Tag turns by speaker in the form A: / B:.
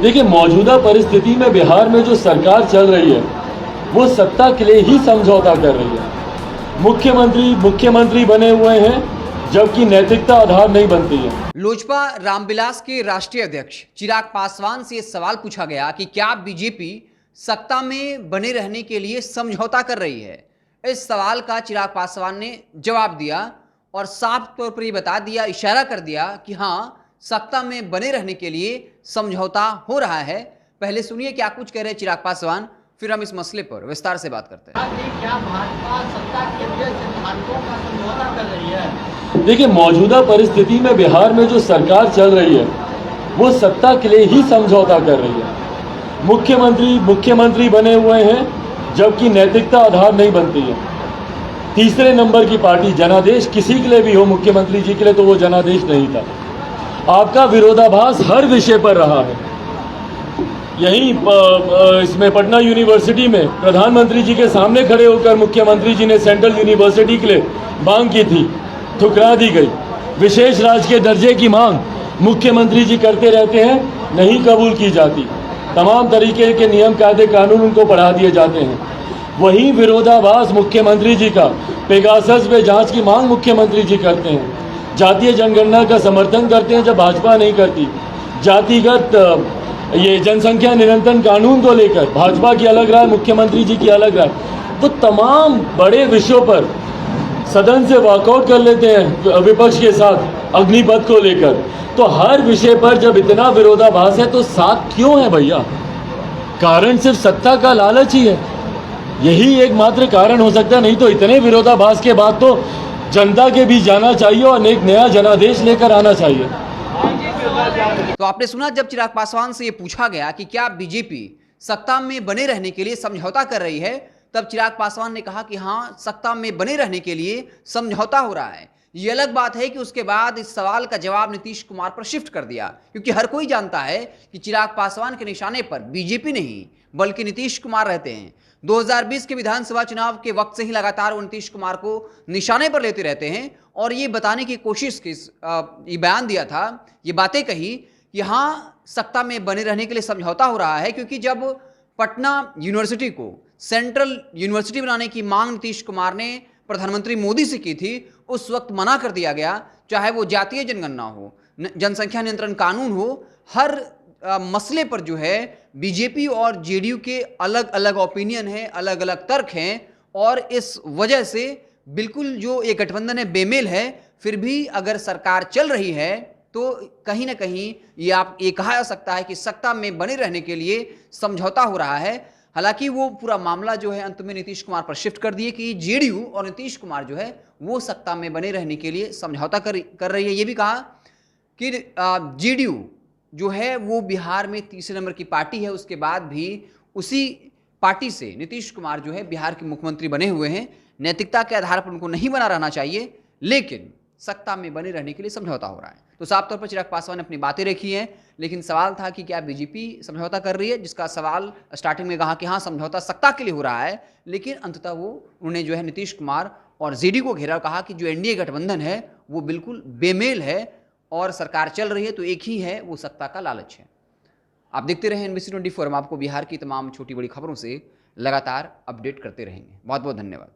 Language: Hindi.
A: देखिए, मौजूदा परिस्थिति में बिहार में जो सरकार चल रही है वो सत्ता के लिए ही समझौता कर रही है। मुख्यमंत्री बने हुए हैं जबकि नैतिकता आधार नहीं बनती है।
B: लोजपा रामविलास के राष्ट्रीय अध्यक्ष चिराग पासवान से सवाल पूछा गया कि क्या बीजेपी सत्ता में बने रहने के लिए समझौता कर रही है। इस सवाल का चिराग पासवान ने जवाब दिया और साफ तौर पर यह बता दिया, इशारा कर दिया कि हाँ, सत्ता में बने रहने के लिए समझौता हो रहा है। पहले सुनिए क्या कुछ कह रहे हैं चिराग पासवान, फिर हम इस मसले पर विस्तार से बात करते हैं।
C: क्या भाजपा सत्ता के लिए सिद्धांतों का समझौता कर रही है?
A: देखिए, मौजूदा परिस्थिति में बिहार में जो सरकार चल रही है वो सत्ता के लिए ही समझौता कर रही है। मुख्यमंत्री बने हुए हैं जबकि नैतिकता आधार नहीं बनती है। तीसरे नंबर की पार्टी जनादेश किसी के लिए भी हो, मुख्यमंत्री जी के लिए तो वो जनादेश नहीं था। आपका विरोधाभास हर विषय पर रहा है। यहीं इसमें पटना यूनिवर्सिटी में प्रधानमंत्री जी के सामने खड़े होकर मुख्यमंत्री जी ने सेंट्रल यूनिवर्सिटी के लिए मांग की थी, ठुकरा दी गई। विशेष राज्य के दर्जे की मांग मुख्यमंत्री जी करते रहते हैं, नहीं कबूल की जाती। तमाम तरीके के नियम कायदे कानून उनको पढ़ा दिए जाते हैं। वही विरोधाभास मुख्यमंत्री जी का पेगासस पे जांच की मांग मुख्यमंत्री जी करते हैं। जातीय जनगणना का समर्थन करते हैं जब भाजपा नहीं करती। जातिगत ये जनसंख्या नियंत्रण कानून को लेकर भाजपा की अलग राय, मुख्यमंत्री जी की अलग राय। तो तमाम बड़े विषयों पर सदन से वॉकआउट कर लेते हैं विपक्ष के साथ अग्निपथ को लेकर। तो हर विषय पर जब इतना विरोधाभास है तो साथ क्यों है भैया? कारण सिर्फ सत्ता का लालच ही है, यही एकमात्र कारण हो सकता है। नहीं तो इतने विरोधाभास के बाद तो जनता के बीच जाना चाहिए और एक नया जनादेश लेकर आना चाहिए।
B: तो आपने सुना, जब चिराग पासवान से यह पूछा गया कि क्या बीजेपी सत्ता में बने रहने के लिए समझौता कर रही है, तब चिराग पासवान ने कहा कि हाँ, सत्ता में बने रहने के लिए समझौता हो रहा है। ये अलग बात है कि उसके बाद इस सवाल का जवाब नीतीश कुमार पर शिफ्ट कर दिया, क्योंकि हर कोई जानता है कि चिराग पासवान के निशाने पर बीजेपी नहीं बल्कि नीतीश कुमार रहते हैं। 2020 के विधानसभा चुनाव के वक्त से ही लगातार वो नीतीश कुमार को निशाने पर लेते रहते हैं और ये बताने की कोशिश की, ये बयान दिया था, ये बातें कही कि हाँ, सत्ता में बने रहने के लिए समझौता हो रहा है। क्योंकि जब पटना यूनिवर्सिटी को सेंट्रल यूनिवर्सिटी बनाने की मांग नीतीश कुमार ने प्रधानमंत्री मोदी से की थी, उस वक्त मना कर दिया गया। चाहे वो जातीय जनगणना हो, जनसंख्या नियंत्रण कानून हो, हर मसले पर जो है बीजेपी और जेडीयू के अलग अलग ओपिनियन हैं, अलग अलग तर्क हैं और इस वजह से बिल्कुल जो ये गठबंधन है बेमेल है। फिर भी अगर सरकार चल रही है तो कहीं ना कहीं ये कहा जा सकता है कि सत्ता में बने रहने के लिए समझौता हो रहा है। हालांकि वो पूरा मामला जो है अंत में नीतीश कुमार पर शिफ्ट कर दिए कि जेडीयू और नीतीश कुमार जो है वो सत्ता में बने रहने के लिए समझौता कर रही है। ये भी कहा कि जेडीयू जो है वो बिहार में तीसरे नंबर की पार्टी है, उसके बाद भी उसी पार्टी से नीतीश कुमार जो है बिहार के मुख्यमंत्री बने हुए हैं। नैतिकता के आधार पर उनको नहीं बना रहना चाहिए, लेकिन सत्ता में बने रहने के लिए समझौता हो रहा है। तो साफ तौर पर चिराग पासवान ने अपनी बातें रखी हैं, लेकिन सवाल था कि क्या बीजेपी समझौता कर रही है, जिसका सवाल स्टार्टिंग में कहा कि हाँ, समझौता सत्ता के लिए हो रहा है, लेकिन अंततः उन्होंने जो है नीतीश कुमार और जेडीयू को घेरा, कहा कि जो एनडीए गठबंधन है वो बिल्कुल बेमेल है और सरकार चल रही है तो एक ही है, वो सत्ता का लालच है। आप देखते रहें NBC 24, हम आपको बिहार की तमाम छोटी बड़ी खबरों से लगातार अपडेट करते रहेंगे। बहुत बहुत धन्यवाद।